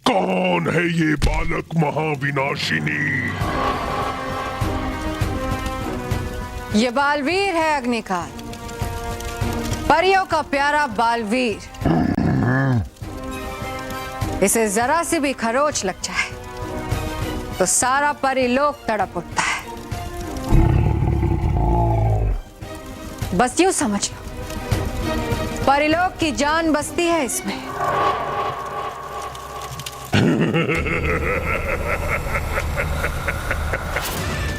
कौन है ये बालक महाविनाशिनी? ये बालवीर है अग्निकाल, परियों का प्यारा बालवीर। इसे जरा सी भी खरोच लग जाए तो सारा परिलोक तड़प उठता है। बस यूं समझ लो, परिलोक की जान बसती है इसमें।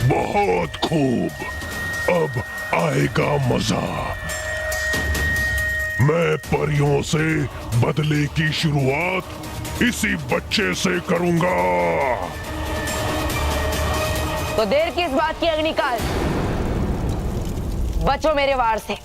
बहुत खूब, अब आएगा मजा। मैं परियों से बदले की शुरुआत इसी बच्चे से करूंगा। तो देर किस बात की अग्निकाल, बचो मेरे वार से।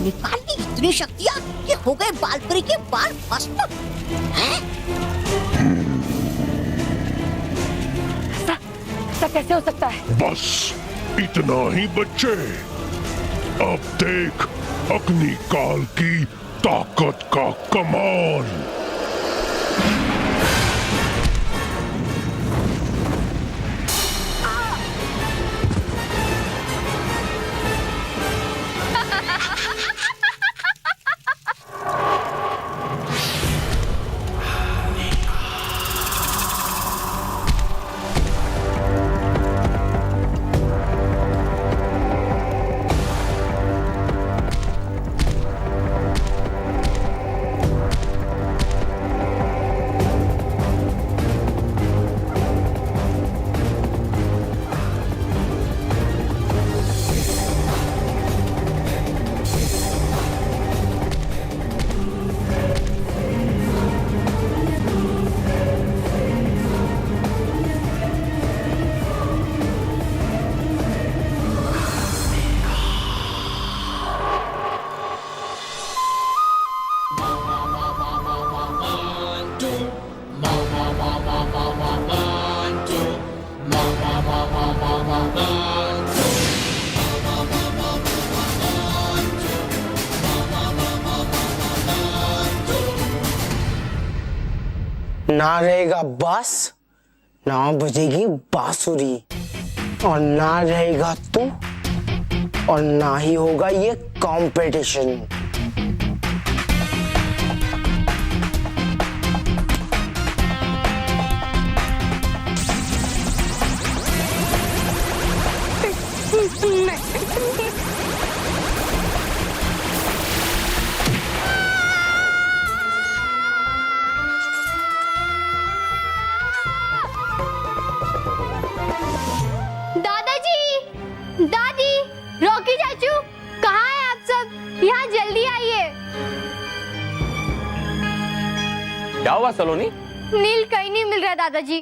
निकालनी इतनी शक्तियाँ कि हो गए बालपरी के बाल भस्म। हैं? ऐसा कैसे हो सकता है? बस इतना ही बच्चे, अब देख अग्निकाल की ताकत का कमाल। ना रहेगा बास, ना बजेगी बांसुरी, और ना रहेगा तू, और ना ही होगा ये कंपटीशन। दादी, रॉकी चाचू, कहाँ हैं आप सब? यहाँ जल्दी आइए। क्या हुआ सलोनी? नील कहीं नहीं मिल रहा दादाजी।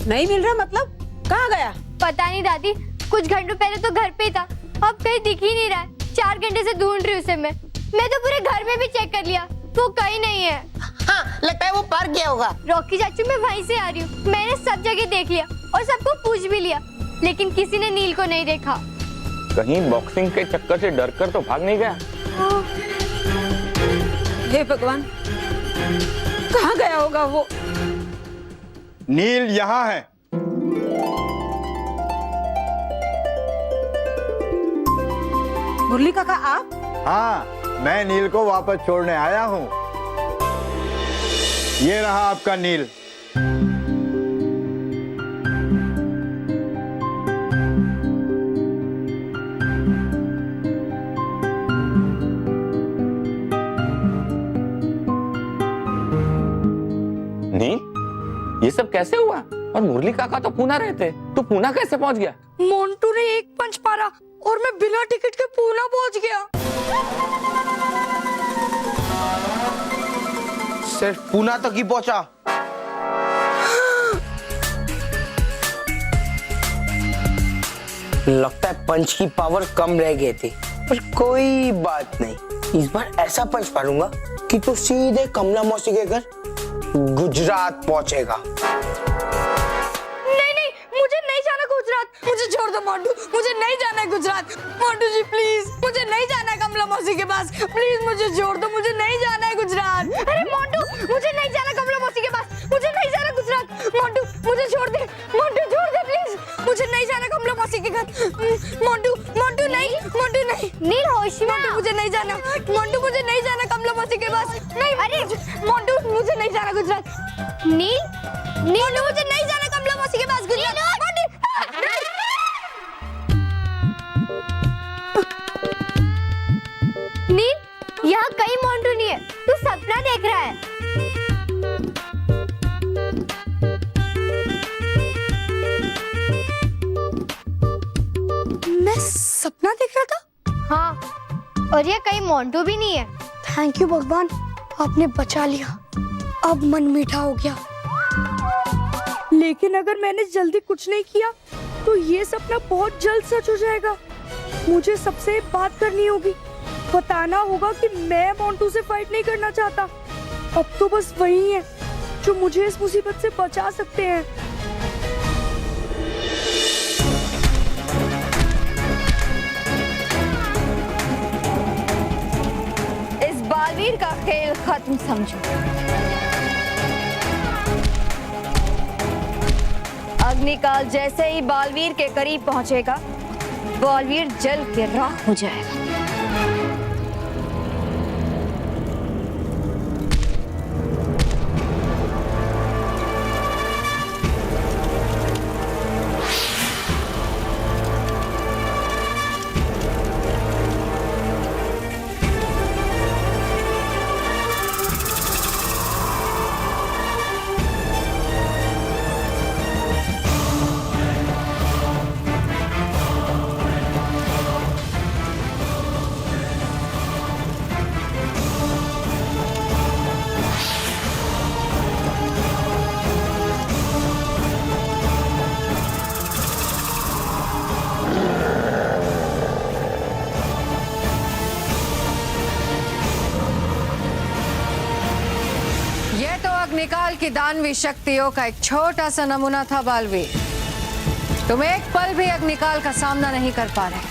नहीं मिल रहा मतलब? कहाँ गया? पता नहीं दादी, कुछ घंटों पहले तो घर पे ही था, अब कहीं दिख ही नहीं रहा है। 4 घंटे से ढूंढ रही उसे मैं तो पूरे घर में भी चेक कर लिया, वो कहीं नहीं है। हाँ, लगता है वो पार गया होगा। रॉकी चाचू, मैं वहीं से आ रही हूँ। मैंने सब जगह देख लिया और सबको पूछ भी लिया, लेकिन किसी ने नील को नहीं देखा। कहीं बॉक्सिंग के चक्कर से डरकर तो भाग नहीं गया? हे भगवान, कहाँ गया होगा वो? नील यहाँ है। मुरली काका आप? हाँ, मैं नील को वापस छोड़ने आया हूँ। ये रहा आपका नील। नील, ये सब कैसे हुआ? और मुरली काका तो पूना रहते, तू पूना कैसे पहुंच गया? मोंटू ने एक पंच मारा और मैं बिना टिकट के पूना पहुंच गया। सिर्फ पूना तक ही पहुंचा? लगता है पंच की पावर कम रह गए थे, पर कोई बात नहीं, इस बार ऐसा पंच मारूंगा कि तू सीधे कमला मौसी के घर गुजरात पहुंचेगा। नहीं नहीं, मुझे नहीं जाना गुजरात, मुझे छोड़ दो मोंटू, मुझे नहीं जाना है गुजरात। मोंटू जी प्लीज, मुझे नहीं जाना है कमला मौसी के पास, प्लीज मुझे छोड़ दो, मुझे नहीं जाना है गुजरात। अरे मोंटू, मुझे नहीं जाना कमला मौसी के पास, मुझे नहीं जाना गुजरात। मोंटू मुझे छोड़ दे, मोंटू छोड़ दे प्लीज, मुझे नहीं जाना कमला मौसी के घर। मोंटू मोंटू नहीं, मोंटू नहीं। नील होश में मोंटू मुझे नहीं जाना, मोंटू मुझे नहीं जाना कमला मौसी के पास। नहीं, अरे मोंटू मुझे नहीं जाना गुजरात। नील मोंटू मुझे नहीं जाना कमला मौसी के पास गुजरात। नील, यहाँ कहीं मोंटू नहीं है, तू सपना देख रहा है। मैं सपना देख रहा था? हाँ, और ये कहीं मोंटू भी नहीं है। थैंक यू भगवान, आपने बचा लिया, अब मन मीठा हो गया। लेकिन अगर मैंने जल्दी कुछ नहीं किया तो ये सपना बहुत जल्द सच हो जाएगा। मुझे सबसे बात करनी होगी, बताना होगा कि मैं मोंटू से फाइट नहीं करना चाहता। अब तो बस वही है जो मुझे इस मुसीबत से बचा सकते हैं। इस बालवीर का खेल खत्म समझो। अग्निकाल जैसे ही बालवीर के करीब पहुंचेगा, बालवीर जल के राख हो जाएगा। अग्निकाल की दानवी शक्तियों का एक छोटा सा नमूना था बालवीर। तुम एक पल भी अग्निकाल का सामना नहीं कर पा रहे,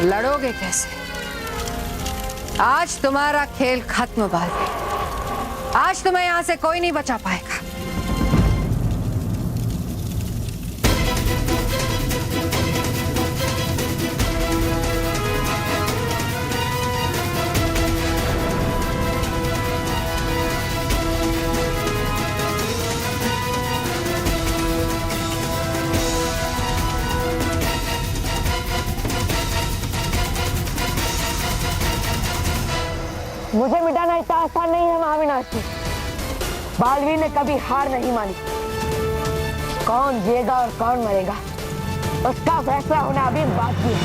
लड़ोगे कैसे? आज तुम्हारा खेल खत्म बालवीर, आज तुम्हें यहां से कोई नहीं बचा पाएगा। मुझे मिटाना इतना आसान नहीं है महाविनाशी। बालवीर ने कभी हार नहीं मानी। कौन जिएगा और कौन मरेगा, उसका फैसला होना अभी बाकी है।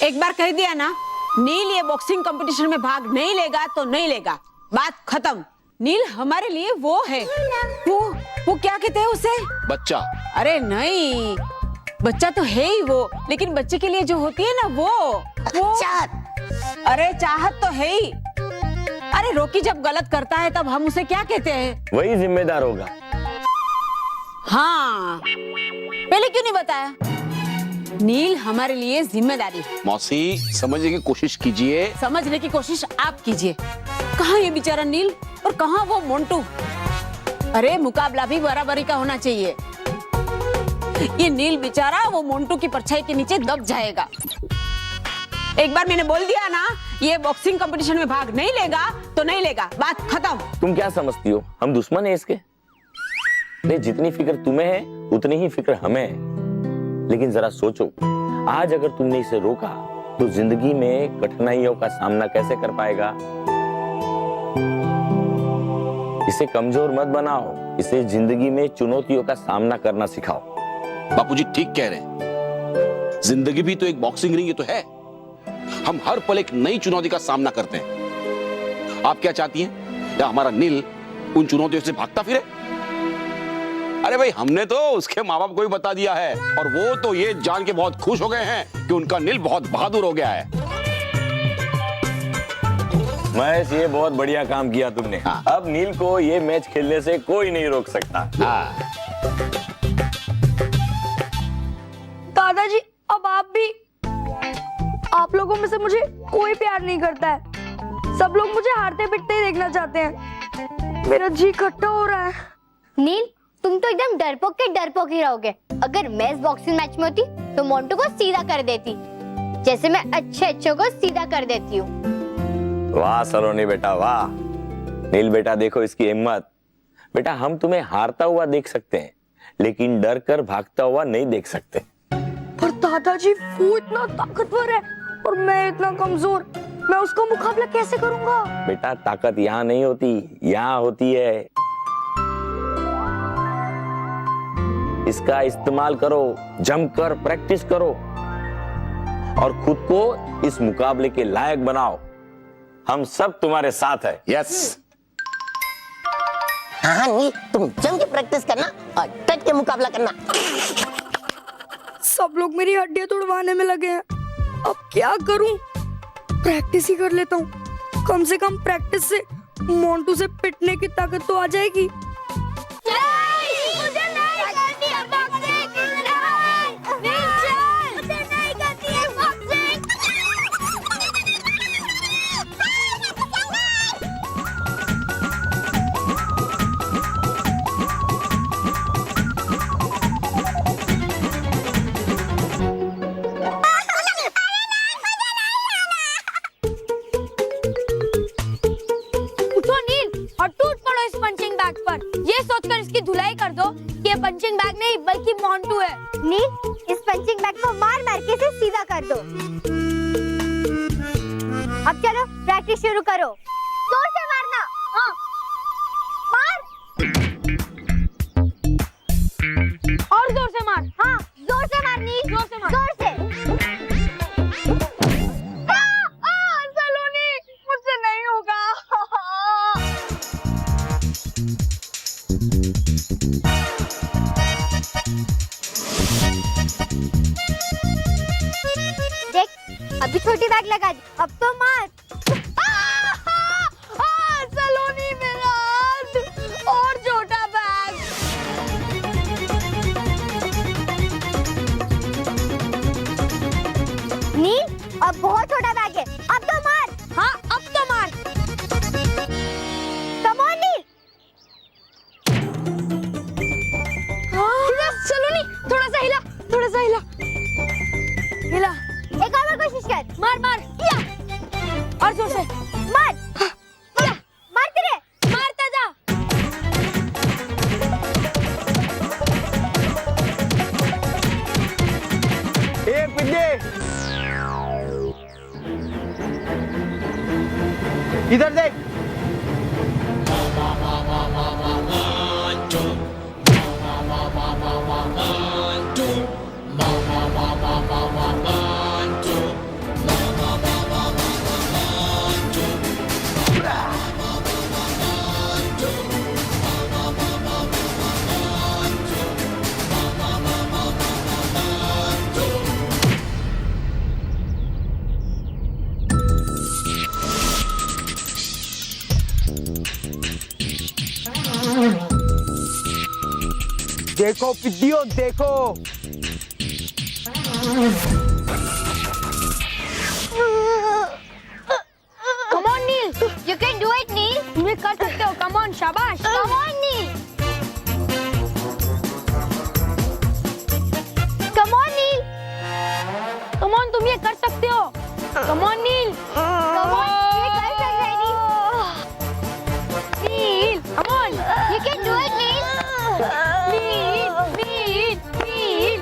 एक बार कह दिया ना, नील ये बॉक्सिंग कंपटीशन में भाग नहीं लेगा तो नहीं लेगा, बात खत्म। नील हमारे लिए वो है, वो क्या कहते हैं उसे? बच्चा। अरे नहीं, बच्चा तो है ही वो, लेकिन बच्चे के लिए जो होती है ना वो चाहत। अरे चाहत तो है ही। अरे रॉकी जब गलत करता है तब हम उसे क्या कहते हैं? वही जिम्मेदार होगा। हाँ, पहले क्यों नहीं बताया? नील हमारे लिए जिम्मेदारी। मौसी समझने की कोशिश कीजिए। समझने की कोशिश आप कीजिए। कहाँ ये बेचारा नील और कहाँ वो मोंटू? अरे मुकाबला भी बराबरी का होना चाहिए। ये नील बेचारा वो मोंटू की परछाई के नीचे दब जाएगा। एक बार मैंने बोल दिया ना, ये बॉक्सिंग कंपटीशन में भाग नहीं लेगा तो नहीं लेगा, बात खत्म। तुम क्या समझती हो, हम दुश्मन है इसके? नहीं, जितनी फिक्र तुम्हें है उतनी ही फिक्र हमें है। लेकिन जरा सोचो, आज अगर तुमने इसे रोका तो जिंदगी में कठिनाइयों का सामना कैसे कर पाएगा? इसे कमजोर मत बनाओ, इसे जिंदगी में चुनौतियों का सामना करना सिखाओ। बापूजी ठीक कह रहे हैं, जिंदगी भी तो एक बॉक्सिंग रिंग ही तो है। हम हर पल एक नई चुनौती का सामना करते हैं। आप क्या चाहती हैं, या हमारा नील उन चुनौतियों से भागता फिरे? अरे भाई, हमने तो उसके माँ बाप को ही बता दिया है, और वो तो ये जान के बहुत खुश हो गए हैं कि उनका नील बहुत बहादुर हो गया है। महेश, ये बहुत बढ़िया काम किया तुमने। हाँ। अब नील को ये मैच खेलने से कोई नहीं रोक सकता। हाँ। दादाजी, अब आप भी। आप लोगों में से मुझे कोई प्यार नहीं करता है। सब लोग मुझे हारते पिटते ही देखना चाहते हैं। मेरा जी खट्टा हो रहा है। नील, तुम तो एकदम डरपोक के डरपोक ही रहोगे। अगर मैं इस बॉक्सिंग मैच में होती तो मोंटू को सीधा कर देती, जैसे मैं अच्छे को सीधा कर देती हूँ। वाह सलोनी बेटा, वाह। नील बेटा, देखो इसकी हिम्मत। बेटा, हम तुम्हें हारता हुआ देख सकते हैं, लेकिन डर कर भागता हुआ नहीं देख सकते। पर दादाजी, वो इतना ताकतवर है और मैं इतना कमजोर। मैं उसका मुकाबला कैसे करूंगा? बेटा, ताकत यहाँ नहीं होती, यहाँ होती है। इसका इस्तेमाल करो, जमकर प्रैक्टिस करो और खुद को इस मुकाबले के लायक बनाओ। हम सब तुम्हारे साथ है। यस। हाँ नील, तुम जम के प्रैक्टिस करना और डट के मुकाबला करना। सब लोग मेरी हड्डियां तोड़वाने में लगे हैं। अब क्या करूं? प्रैक्टिस ही कर लेता हूं। कम से कम प्रैक्टिस से मोंटू से पिटने की ताकत तो आ जाएगी। धुलाई कर दो कि ये पंचिंग बैग नहीं बल्कि मोंटू है। नील, इस पंचिंग बैग को मार मार के इसे सीधा कर दो। अब चलो प्रैक्टिस शुरू करो। जोर से मारना। हाँ, मार। और जोर से मार। हाँ, जोर से मार नील, जोर से मार। जोर से। सलोनी, मुझसे नहीं होगा। देख, अभी छोटी बैग लगा दी, अब तो मार। सलोनी, मेरा हाथ और छोटा बैग। नील, अब बहुत छोटा बैग है, अब तो मार। हाँ, अब तो मार। कम ऑन नील। सलोनी, थोड़ा सा हिला, थोड़ा सा हिला। हिला। एक और कोशिश कर। मार मार। किया। और जोर से मार। किया। मारते रहे। मारता जा। ए पिद्दे, इधर देख। देखो पिद्दियों, देखो। Come on nil, you can do it नील। तुम ये कर सकते हो। कम ऑन, शाबाश। Come on Neel. Come on Neel. Come on, तुम ये कर सकते हो। Come on Neel. Come on, ये कर सकते हैं Neel. Neel, come on. You can do it Neel. Neel, Neel, Neel.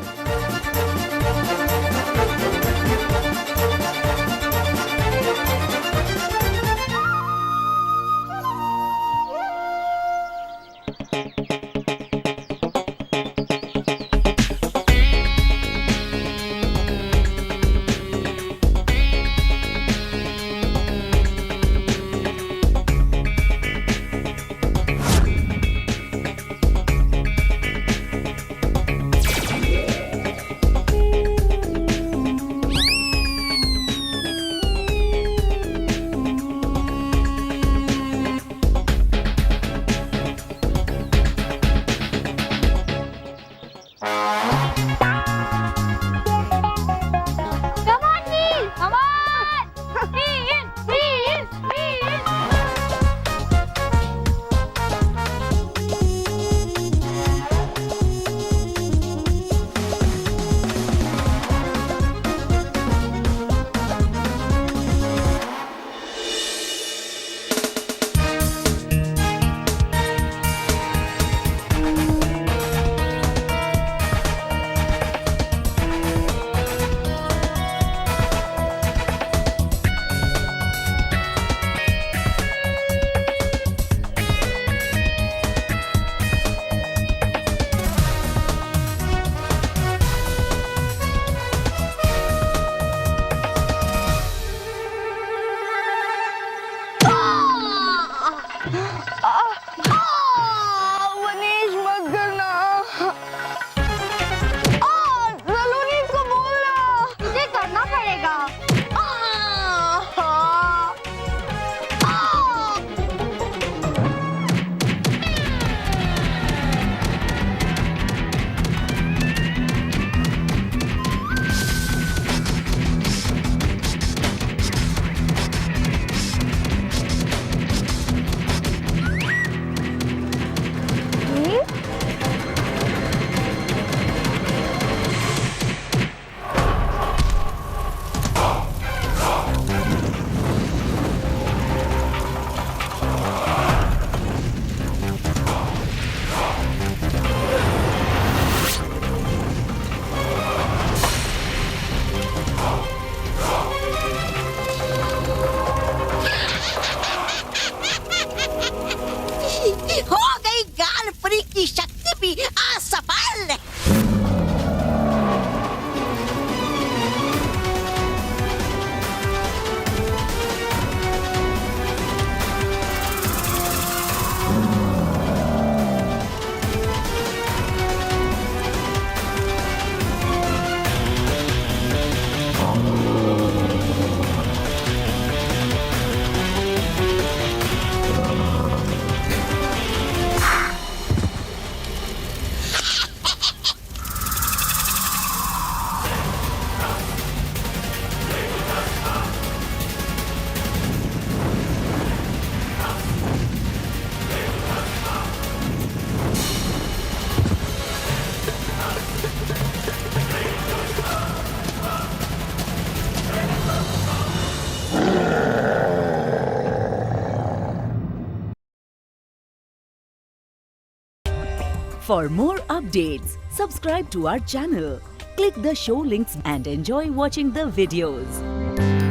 For more updates, subscribe to our channel, click the show links and enjoy watching the videos.